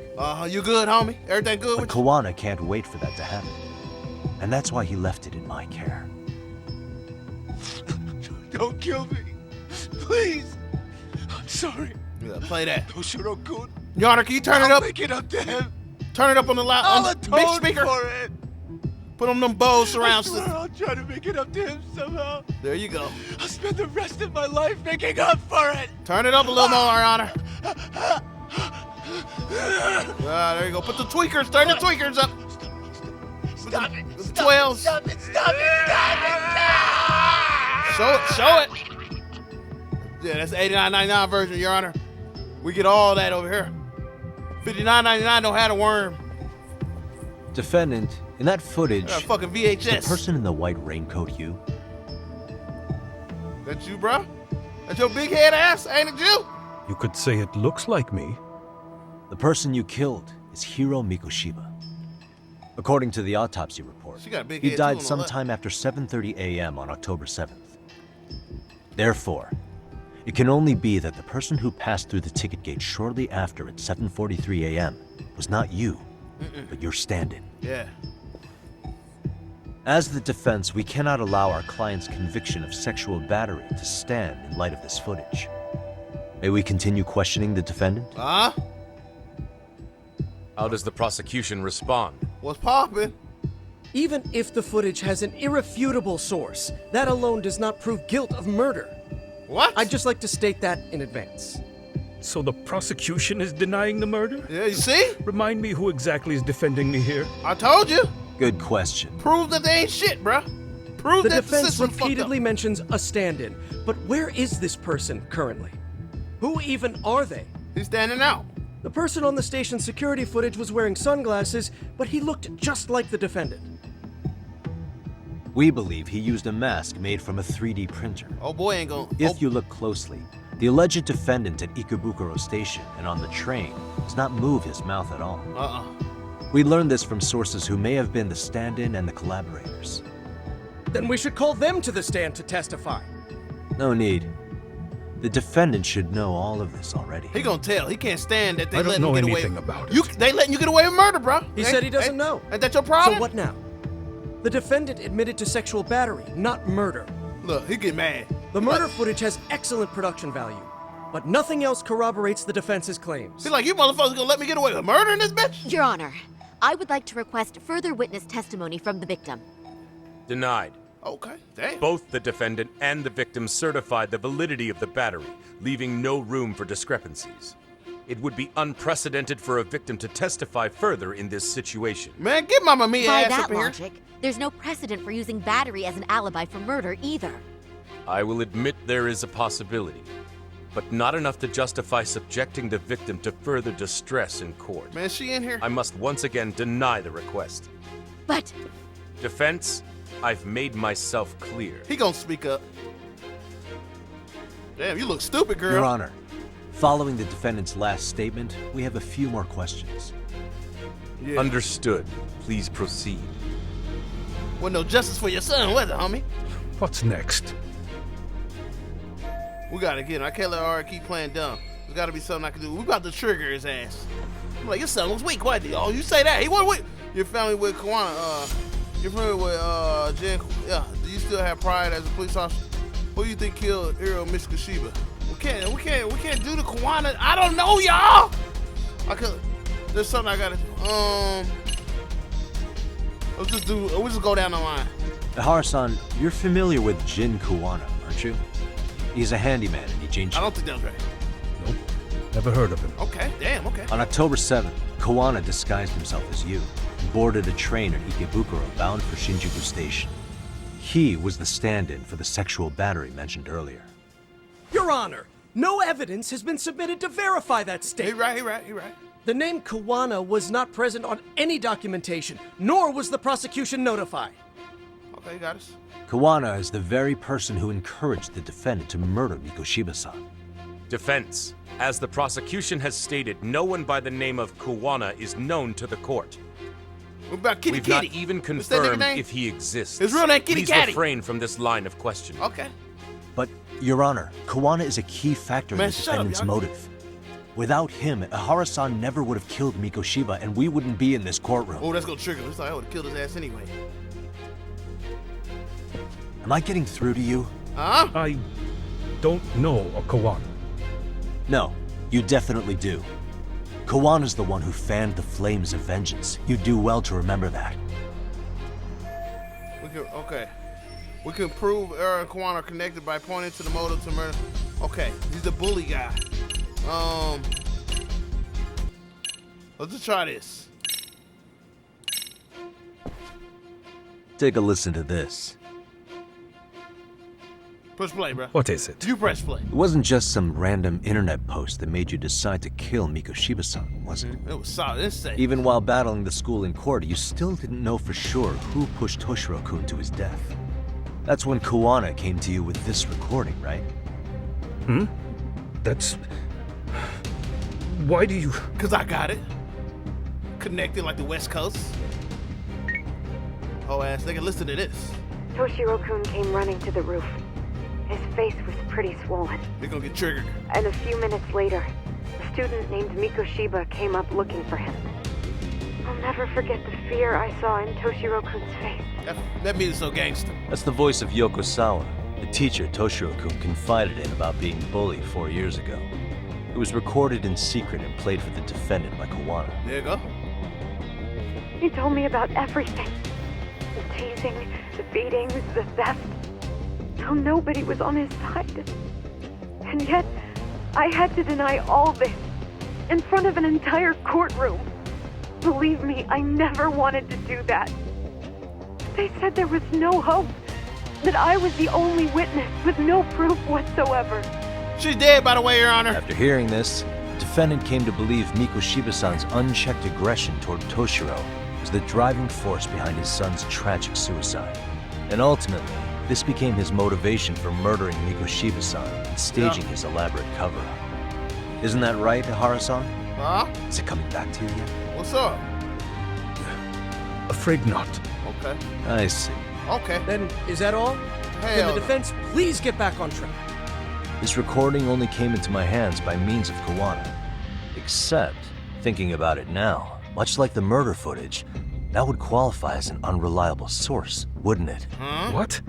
You good, homie? Everything good But with you? Kawana can't wait for that to happen. And that's why he left it in my care. Don't kill me. Please. I'm sorry. Yeah, play that. No sure I'm good. Your Honor, can you turn it I'll up? make it up to him. Turn it up on the loud, I'll on the big atone speaker. for it. Put on them Bose surround I swear systems. I'll try to make it up to him somehow. There you go. I'll spend the rest of my life making up for it. Turn it up a little more, Your Honor. There you go. Put the tweakers. Turn the tweakers up. Stop it. The Stop 12s. it. Stop it. Stop it. Stop it. Show it. Yeah, that's the $89.99 version, Your Honor. We get all that over here. $59.99 don't have a worm. Defendant, in that footage, Got a fucking is VHS. the person in the white raincoat you? That's you, bro? That's your big head ass, ain't it you? You could say it looks like me. The person you killed is Hiro Mikoshiba. According to the autopsy report, She got a big he head, died too, on the sometime after 7:30 a.m. on October 7th. Therefore, it can only be that the person who passed through the ticket gate shortly after at 7:43 a.m. was not you, but your stand-in. Yeah. As the defense, we cannot allow our client's conviction of sexual battery to stand in light of this footage. May we continue questioning the defendant? Huh? How does the prosecution respond? What's poppin'? Even if the footage has an irrefutable source, that alone does not prove guilt of murder. What? I'd just like to state that in advance. So the prosecution is denying the murder? Yeah, you see? Remind me who exactly is defending me here. I told you. Good question. Prove that they ain't shit, bruh. Prove The that the defense system fucked up. repeatedly mentions a stand-in, but where is this person currently? Who even are they? He's standing out. The person on the station security footage was wearing sunglasses, but he looked just like the defendant. We believe he used a mask made from a 3D printer. Oh boy ain't gonna... If you look closely, the alleged defendant at Ikebukuro Station and on the train does not move his mouth at all. We learned this from sources who may have been the stand-in and the collaborators. Then we should call them to the stand to testify. No need. The defendant should know all of this already. He gonna tell. He can't stand that they I don't let know him get away. anything about You, they letting you get away with murder, bro. He said he doesn't know. Ain't that your problem? So what now? The defendant admitted to sexual battery, not murder. Look, he get mad. The murder footage has excellent production value, but nothing else corroborates the defense's claims. He's like, you motherfuckers gonna let me get away with murder in this bitch? Your Honor, I would like to request further witness testimony from the victim. Denied. Okay, damn. Both the defendant and the victim certified the validity of the battery, leaving no room for discrepancies. It would be unprecedented for a victim to testify further in this situation. Man, get Mama Mia By ass that up in here. logic, there's no precedent for using battery as an alibi for murder either. I will admit there is a possibility, but not enough to justify subjecting the victim to further distress in court. Man, she in here? I must once again deny the request. But... Defense, I've made myself clear. He gonna speak up. Damn, you look stupid, girl. Your Honor, Following the defendant's last statement, we have a few more questions. Yeah. Understood. Please proceed. Well, no justice for your son, was it, homie? What's next? We gotta get him. I can't let R keep playing dumb. There's gotta be something I can do. We about to trigger his ass. I'm like, your son was weak, wasn't he? Oh, you say that. He was weak. Your family with Kawana, you're familiar with, Jen, yeah. Do you still have pride as a police officer? Who do you think killed Hiro Mishkushiba? We can't do the Kawana. I don't know, y'all. There's something I gotta do. We'll just go down the line. Ihara-san, you're familiar with Jin Kawana, aren't you? He's a handyman in Ijinchi. I don't think that was right. Nope. Never heard of him. Okay, damn, okay. On October 7th, Kawana disguised himself as you and boarded a train in Ikebukuro bound for Shinjuku Station. He was the stand-in for the sexual battery mentioned earlier. Your Honor, no evidence has been submitted to verify that statement. He right. The name Kawana was not present on any documentation, nor was the prosecution notified. Okay, you got us. Kawana is the very person who encouraged the defendant to murder Mikoshiba-san. Defense. As the prosecution has stated, no one by the name of Kawana is known to the court. What about Kitty We've Kitty? not even What's that nigga confirmed name? if he exists. His real name Kitty Please Catty. refrain from this line of questioning. Okay. But, Your Honor, Kawana is a key factor in Man, the shut up, defendant's y'all. motive. Without him, Ihara-san never would have killed Mikoshiba, and we wouldn't be in this courtroom. Oh, that's gonna trigger him. Looks like I would have killed his ass anyway. Am I getting through to you? Huh? I don't know a Kawana. No, you definitely do. Kawana's the one who fanned the flames of vengeance. You do well to remember that. Okay. We can prove Era and Kawana are connected by pointing to the motive to murder. Okay, he's the bully guy. Let's just try this. Take a listen to this. Push play, bro. What is it? You press play. It wasn't just some random internet post that made you decide to kill Mikoshiba-san, was it? It was solid. Insane. Even while battling the school in court, you still didn't know for sure who pushed Toshiro-kun to his death. That's when Kawana came to you with this recording, right? That's... Why do you... Cause I got it. Connected like the West Coast. Oh ass nigga, listen to this. Toshiro-kun came running to the roof. His face was pretty swollen. They're gonna get triggered. And a few minutes later, a student named Mikoshiba came up looking for him. I'll never forget the fear I saw in Toshiro-kun's face. That means so gangster. That's the voice of Yokosawa, the teacher Toshiro-kun confided in about being bullied 4 years ago. It was recorded in secret and played for the defendant by Kawana. There you go. He told me about everything. The teasing, the beatings, the theft. How nobody was on his side. And yet, I had to deny all this in front of an entire courtroom. Believe me, I never wanted to do that. They said there was no hope, that I was the only witness with no proof whatsoever. She's dead, by the way, Your Honor. After hearing this, the defendant came to believe Mikoshiba-san's unchecked aggression toward Toshiro was the driving force behind his son's tragic suicide. And ultimately, this became his motivation for murdering Mikoshiba-san and staging his elaborate cover-up. Isn't that right, Ihara-san? Huh? Is it coming back to you yet? What's up? Afraid not. Okay. I see. Okay. Then, is that all? Then the defense, please get back on track. This recording only came into my hands by means of Kawana. Except, thinking about it now, much like the murder footage, that would qualify as an unreliable source, wouldn't it? Huh? What?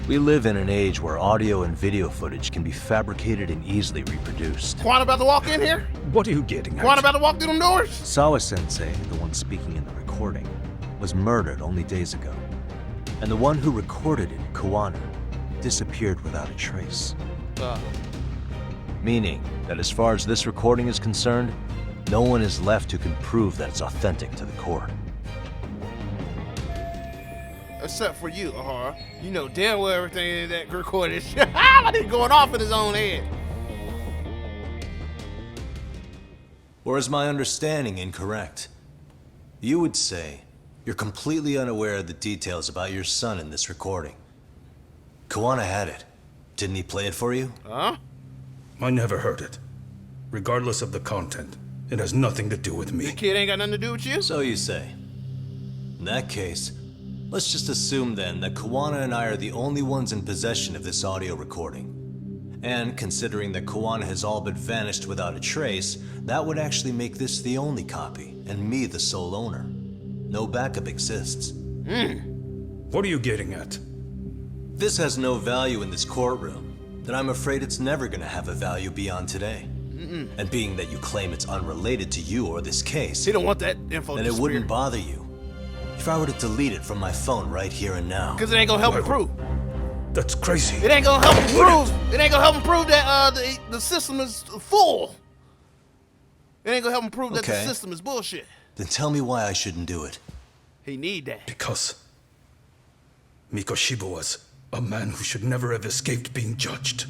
We live in an age where audio and video footage can be fabricated and easily reproduced. Kawana about to walk in here? What are you getting at? Kawana about to walk through them doors? Sawa-sensei, the one speaking in the recording, was murdered only days ago. And the one who recorded it, Kawana, disappeared without a trace. Meaning that as far as this recording is concerned, no one is left who can prove that it's authentic to the court. Except for you, Ahara. You know damn well everything in that recorded shit. I think going off in his own head. Or is my understanding incorrect? You would say you're completely unaware of the details about your son in this recording. Kawana had it. Didn't he play it for you? Huh? I never heard it. regardless of the content. It has nothing to do with me. The kid ain't got nothing to do with you? So you say. In that case, let's just assume then that Kawana and I are the only ones in possession of this audio recording. And considering that Kawana has all but vanished without a trace, that would actually make this the only copy, and me the sole owner. No backup exists. What are you getting at? This has no value in this courtroom, then I'm afraid it's never gonna have a value beyond today. And being that you claim it's unrelated to you or this case, He don't want that info then it wouldn't bother you if I were to delete it from my phone right here and now. Because it ain't gonna help him prove. That's crazy. It ain't gonna help him prove. It ain't gonna help him prove that the system is full. It ain't gonna help him prove that the Okay. system is bullshit. Then tell me why I shouldn't do it. He need that. Because Mikoshiba was a man who should never have escaped being judged.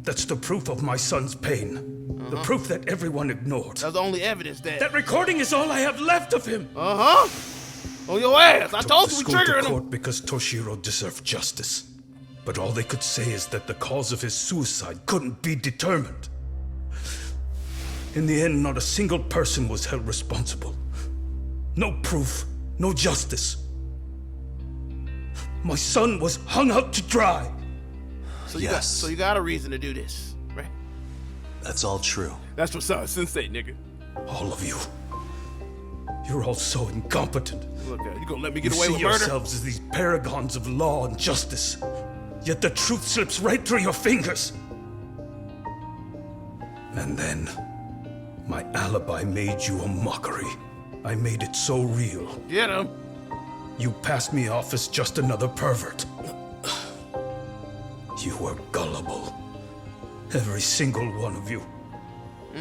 That's the proof of my son's pain. The proof that everyone ignored. That's the only evidence that. That recording is all I have left of him. On your ass. I told you we Took the school triggering to him. court because Toshiro deserved justice. But all they could say is that the cause of his suicide couldn't be determined. In the end, not a single person was held responsible. No proof, no justice. My son was hung out to dry. So you got a reason to do this, right? That's all true. That's what's up, Sensei, nigga. All of you. You're all so incompetent. Look, you gonna let me get You away see with murder? yourselves as these paragons of law and justice, yet the truth slips right through your fingers. And then, my alibi made you a mockery. I made it so real. Get him. You passed me off as just another pervert. You were gullible. Every single one of you.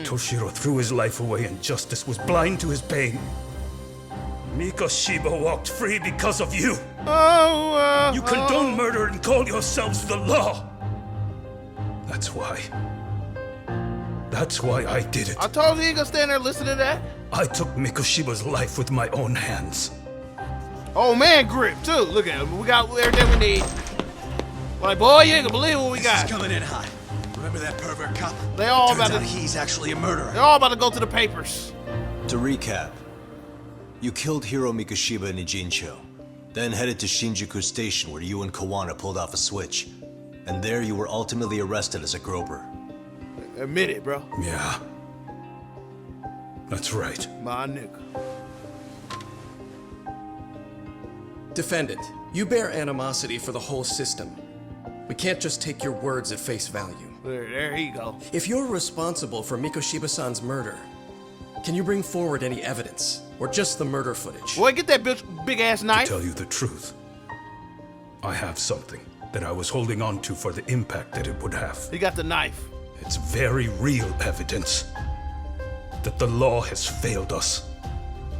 Toshiro threw his life away and justice was blind to his pain. Mikoshiba walked free because of you. You condone murder and call yourselves the law. That's why I did it. I told you he ain't gonna stand there and listen to that. I took Mikoshiba's life with my own hands. Oh man, grip too. Look at him. We got everything we need. Like, boy, you ain't gonna believe what we got. This is coming in hot. Remember that pervert cop? They all Turns about to. out he's actually a murderer. They're all about to go to the papers. To recap, you killed Hiro Mikoshiba in Ijincho, then headed to Shinjuku Station where you and Kawana pulled off a switch. And there you were ultimately arrested as a groper. Admit it, bro. Yeah. That's right. My nigga. Defendant, you bear animosity for the whole system. We can't just take your words at face value. There you go. If you're responsible for Mikoshiba-san's murder, can you bring forward any evidence? Or just the murder footage? Boy, get that big ass knife. To tell you the truth, I have something that I was holding on to for the impact that it would have. He got the knife. It's very real evidence that the law has failed us.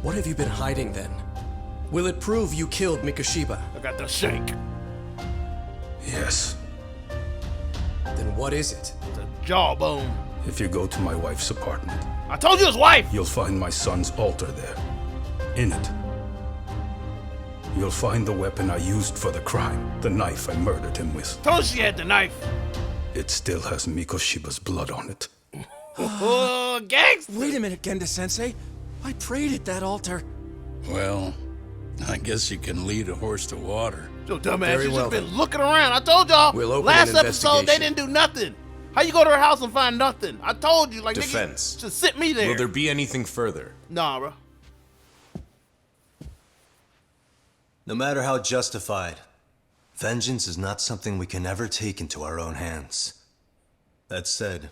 What have you been hiding then? Will it prove you killed Mikoshiba? I got the shank. Yes. Then what is it? It's a jawbone. If you go to my wife's apartment, I told you his wife! You'll find my son's altar there. In it, you'll find the weapon I used for the crime, the knife I murdered him with. Told you she had the knife. It still has Mikoshiba's blood on it. Oh, gangster! Wait a minute, Genda-sensei. I prayed at that altar. Well, I guess you can lead a horse to water. Yo, dumbass, Very you well, just been then. looking around. I told y'all We'll open last an episode they investigation. didn't do nothing. How you go to her house and find nothing? I told you, like, Defense. nigga, just sit me there. Will there be anything further? Nah, bro. No matter how justified, vengeance is not something we can ever take into our own hands. That said,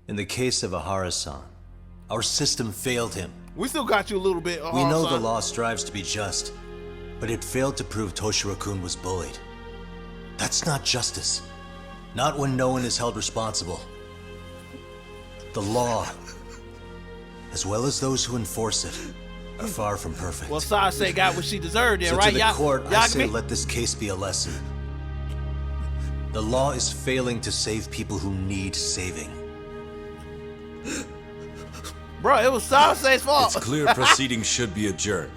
in the case of Ahara-san, our system failed him. We still got you a little bit. We know the son. law strives to be just, but it failed to prove Toshiro-kun was bullied. That's not justice. Not when no one is held responsible. The law, as well as those who enforce it, are far from perfect. Well, Sasei got what she deserved then, So right? to the court, I y'all say me? let this case be a lesson. The law is failing to save people who need saving. Bro, it was Sasei's fault. It's clear proceedings should be adjourned.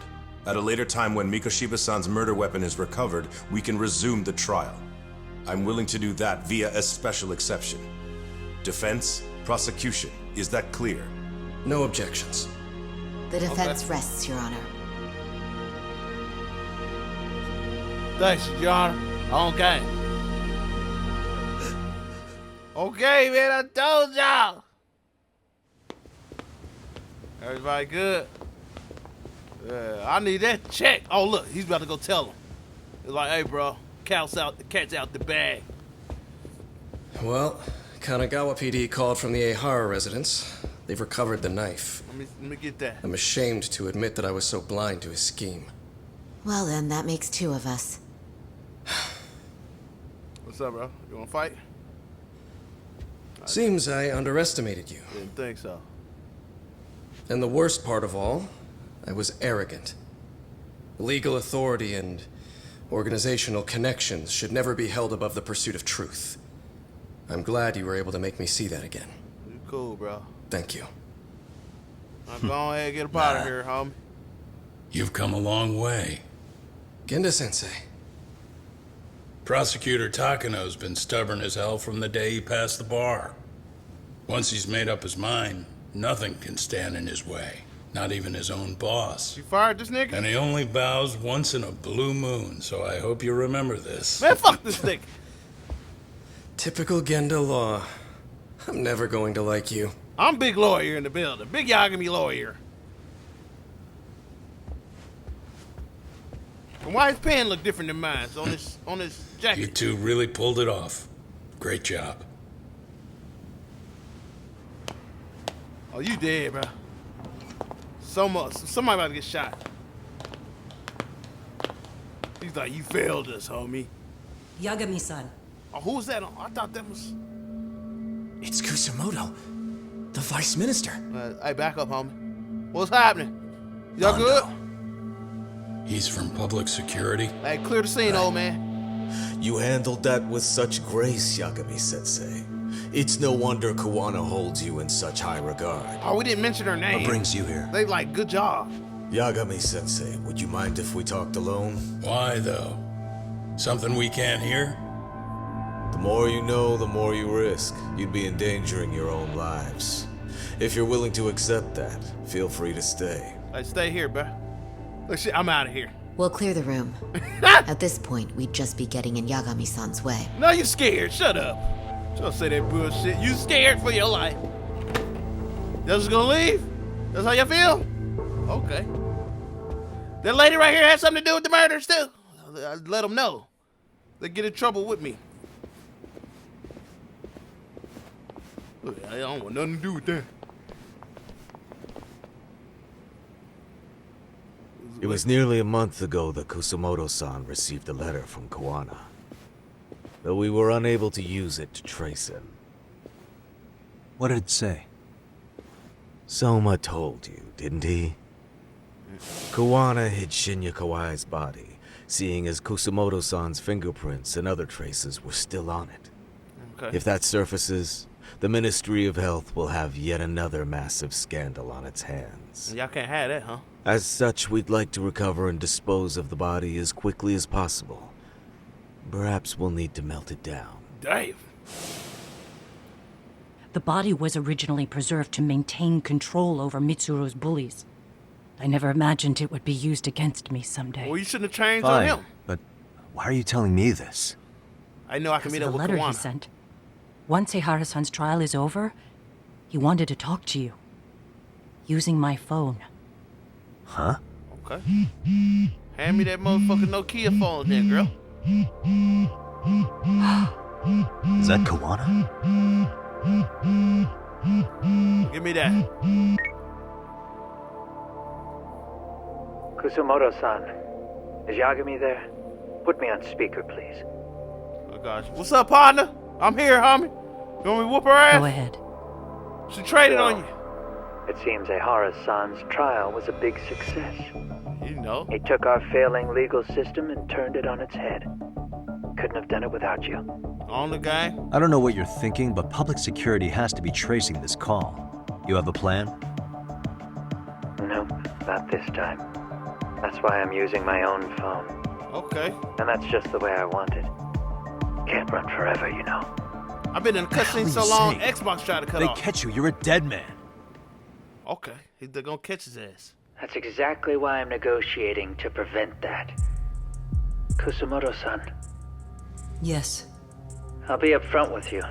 At a later time when Mikoshiba-san's murder weapon is recovered, we can resume the trial. I'm willing to do that via a special exception. Defense, Prosecution, is that clear? No objections. The defense rests, Your Honor. Thanks, Your Honor. Okay. Okay, man, I told y'all. Everybody good? Yeah, I need that check. Oh, look, he's about to go tell him. He's like, hey, bro, cat's out the bag. Well, Kanagawa PD called from the Ehara residence. They've recovered the knife. Let me get that. I'm ashamed to admit that I was so blind to his scheme. Well then, that makes two of us. What's up, bro? You wanna fight? Seems I underestimated you. Didn't think so. And the worst part of all, I was arrogant. Legal authority and organizational connections should never be held above the pursuit of truth. I'm glad you were able to make me see that again. You cool, bro. Thank you. Now go ahead and get up out of here, homie. You've come a long way. Genda-sensei. Prosecutor Takano's been stubborn as hell from the day he passed the bar. Once he's made up his mind, nothing can stand in his way. Not even his own boss. You fired this nigga? And he only bows once in a blue moon, so I hope you remember this. Man, fuck this nigga. Typical Genda law. I'm never going to like you. I'm big lawyer in the building. Big Yagami lawyer. And why his pen look different than mine? It's on his jacket. You two really pulled it off. Great job. Oh, you dead, bro. Somebody about to get shot. He's like, you failed us, homie. Yagami-san. Oh, who was that? I thought that was... It's Kusamoto, the vice minister. Hey, back up, homie. What's happening? Y'all good? He's from public security. Hey, clear the scene, old man. You handled that with such grace, Yagami-sensei. It's no wonder Kawana holds you in such high regard. Oh, we didn't mention her name. What brings you here? They like, good job. Yagami-sensei, would you mind if we talked alone? Why, though? Something we can't hear? The more you know, the more you risk. You'd be endangering your own lives. If you're willing to accept that, feel free to stay. Hey, stay here, bro. Look, shit, I'm out of here. We'll clear the room. At this point, we'd just be getting in Yagami-san's way. No, you scared. Shut up. Don't say that bullshit. You scared for your life. Y'all just gonna leave? That's how you feel? Okay. That lady right here had something to do with the murders, too. I let them know. They get in trouble with me. I don't want nothing to do with that. It was nearly a month ago that Kusamoto-san received a letter from Kawana. Though we were unable to use it to trace him. What did it say? Soma told you, didn't he? Kawana hid Shinya Kawai's body, seeing as Kusamoto-san's fingerprints and other traces were still on it. Okay. If that surfaces, the Ministry of Health will have yet another massive scandal on its hands. Y'all can't have that, huh? As such, we'd like to recover and dispose of the body as quickly as possible. Perhaps we'll need to melt it down. Damn. The body was originally preserved to maintain control over Mitsuru's bullies. I never imagined it would be used against me someday. Well, you shouldn't have changed Fine, on him. but why are you telling me this? I know I can meet up the with letter he Kawana. sent. Once Ehara-san's trial is over, he wanted to talk to you. Using my phone. Huh? Okay. Hand me that motherfucking Nokia phone then, girl. Is that Kawana? Give me that. Kusamoto-san, is Yagami there? Put me on speaker, please. Oh gosh. What's up, partner? I'm here, homie. You want me to whoop her ass? Go ahead. She traded on you. It seems Ehara-san's trial was a big success. You know. He took our failing legal system and turned it on its head. Couldn't have done it without you. On the gang? I don't know what you're thinking, but public security has to be tracing this call. You have a plan? No, not this time. That's why I'm using my own phone. Okay. And that's just the way I want it. Can't run forever, you know. I've been in the cutscene What so are you long, saying? Xbox tried to cut They off. catch you, you're a dead man. Okay, they're gonna catch his ass. That's exactly why I'm negotiating to prevent that. Kusumoto-san, Yes. I'll be upfront with you.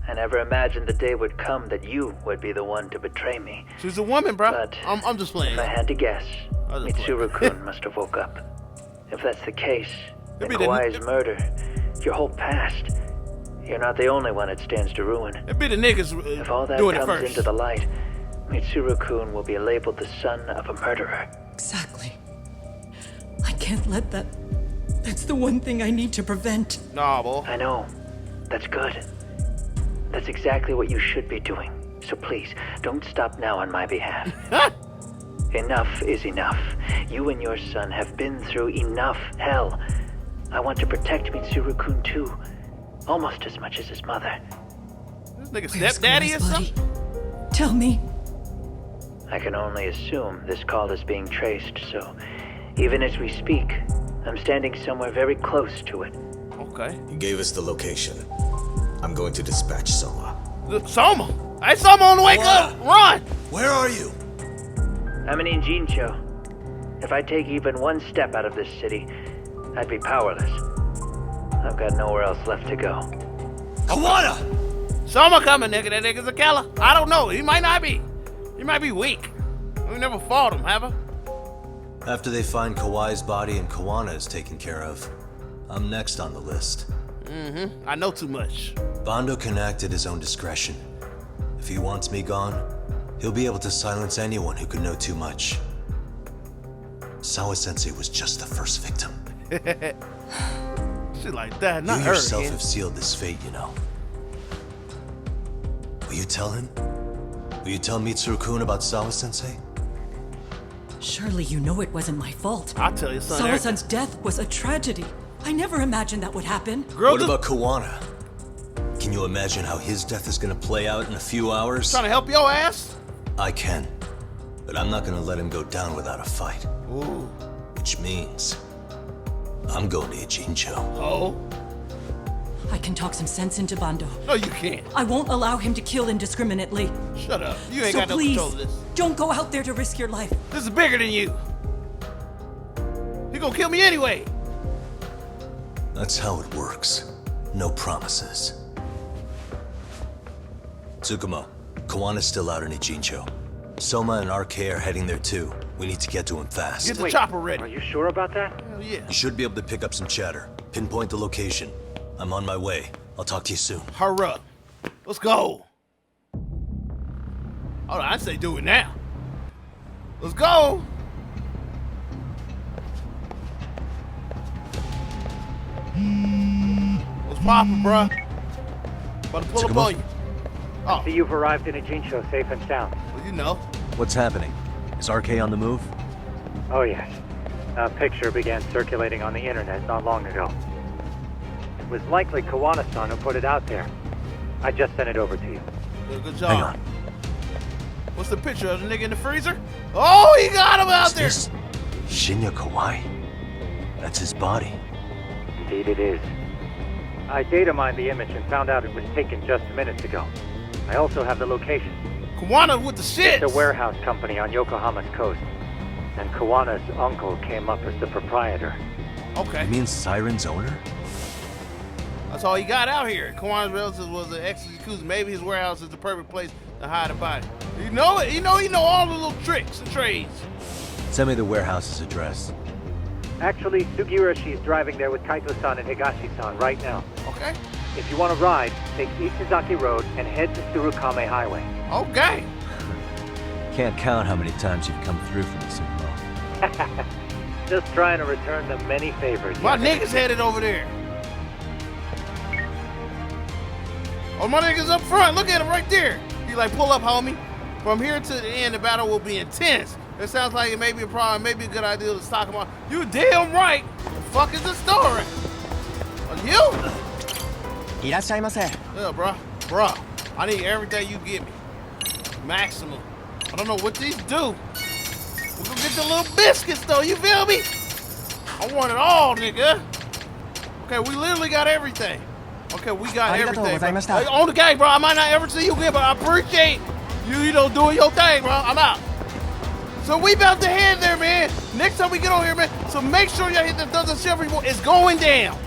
I never imagined the day would come that you would be the one to betray me. She's a woman, bro. But I'm just playing. if I had to guess, I'll just play. Mitsuru-kun must have woke up. If that's the case, then It'd be the- Kawai's murder, your whole past, you're not the only one it stands to ruin. It'd be the niggas If all that doing it comes first. into the light, Mitsuru-kun will be labeled the son of a murderer. Exactly. I can't let that. That's the one thing I need to prevent. Nah, boy. I know. That's good. That's exactly what you should be doing. So please, don't stop now on my behalf. Enough is enough. You and your son have been through enough hell. I want to protect Mitsuru-kun too. Almost as much as his mother. This nigga stepdaddy or something? Tell me. I can only assume this call is being traced, so even as we speak, I'm standing somewhere very close to it. Okay. He gave us the location. I'm going to dispatch Soma. Soma? Hey, Soma on the way, go! Run! Where are you? I'm in Injincho. If I take even one step out of this city, I'd be powerless. I've got nowhere else left to go. Kawana! Soma coming, nigga. That nigga's a killer. I don't know. He might not be. He might be weak. We never fought him, have I? After they find Kawai's body and Kawana is taken care of, I'm next on the list. I know too much. Bando can act at his own discretion. If he wants me gone, he'll be able to silence anyone who could know too much. Sawa-sensei was just the first victim. Shit like that, not You her yourself again. have sealed this fate, you know. Will you tell him? Will you tell Mitsuru-kun about Sawa-sensei? Surely you know it wasn't my fault. I'll tell you, son. Sawa-san's death was a tragedy. I never imagined that would happen. What about Kawana? Can you imagine how his death is gonna play out in a few hours? Trying to help your ass? I can, but I'm not gonna let him go down without a fight. Ooh. Which means I'm going to Ijincho. Oh? I can talk some sense into Bando. No, you can't. I won't allow him to kill indiscriminately. Shut up. You ain't So got no please, control of this. don't go out there to risk your life. This is bigger than you. He gonna kill me anyway. That's how it works. No promises. Tsukumo, Kawana's still out in Ijincho. Soma and RK are heading there too. We need to get to him fast. Get the chopper ready. Are you sure about that? Hell yeah. You should be able to pick up some chatter. Pinpoint the location. I'm on my way. I'll talk to you soon. Hurry up. Let's go. Oh, I'd say do it now. Let's go. What's poppin', bruh? About to pull up on you. Oh. See, you've arrived in Ijincho safe and sound. Well, you know. What's happening? Is RK on the move? Oh, yes. A picture began circulating on the internet not long ago. It was likely Kawana-san who put it out there. I just sent it over to you. Good job. Hang on. What's the picture of the nigga in the freezer? Oh, he got him out there. This Shinya Kawai? That's his body. Indeed it is. I data mined the image and found out it was taken just minutes ago. I also have the location. Kawana with the shit. It's a warehouse company on Yokohama's coast. And Kawana's uncle came up as the proprietor. Okay. You mean Siren's owner? That's all he got out here. Kawana's relative was an ex-Yakuza. Maybe his warehouse is the perfect place to hide a body. You know it. He know all the little tricks and trades. Send me the warehouse's address. Actually, Sugirashi is driving there with Kaito-san and Higashi-san right now. Okay. If you want to ride, take Ishizaki Road and head to Tsurukame Highway. Okay. Can't count how many times you've come through for me, Tsukumo. Just trying to return the many favors. My niggas headed over there. Oh, my niggas up front. Look at him right there. He like, pull up, homie. From here to the end, the battle will be intense. It sounds like it may be a problem, maybe a good idea to stock him on. You damn right. The fuck is the story? You? Yeah, bruh. I need everything you give me. Maximum. I don't know what these do. We're gonna get the little biscuits though, you feel me? I want it all, nigga. Okay, we literally got everything. Okay, we got Arigatou everything. Bro. gozaimashita. Hey, on the game, bro. I might not ever see you again, but I appreciate you know, doing your thing, bro. I'm out. So we about to head there, man. Next time we get on here, man. So make sure y'all hit the thumbs up, share. It's going down.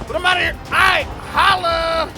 But I'm out of here. All right, holla.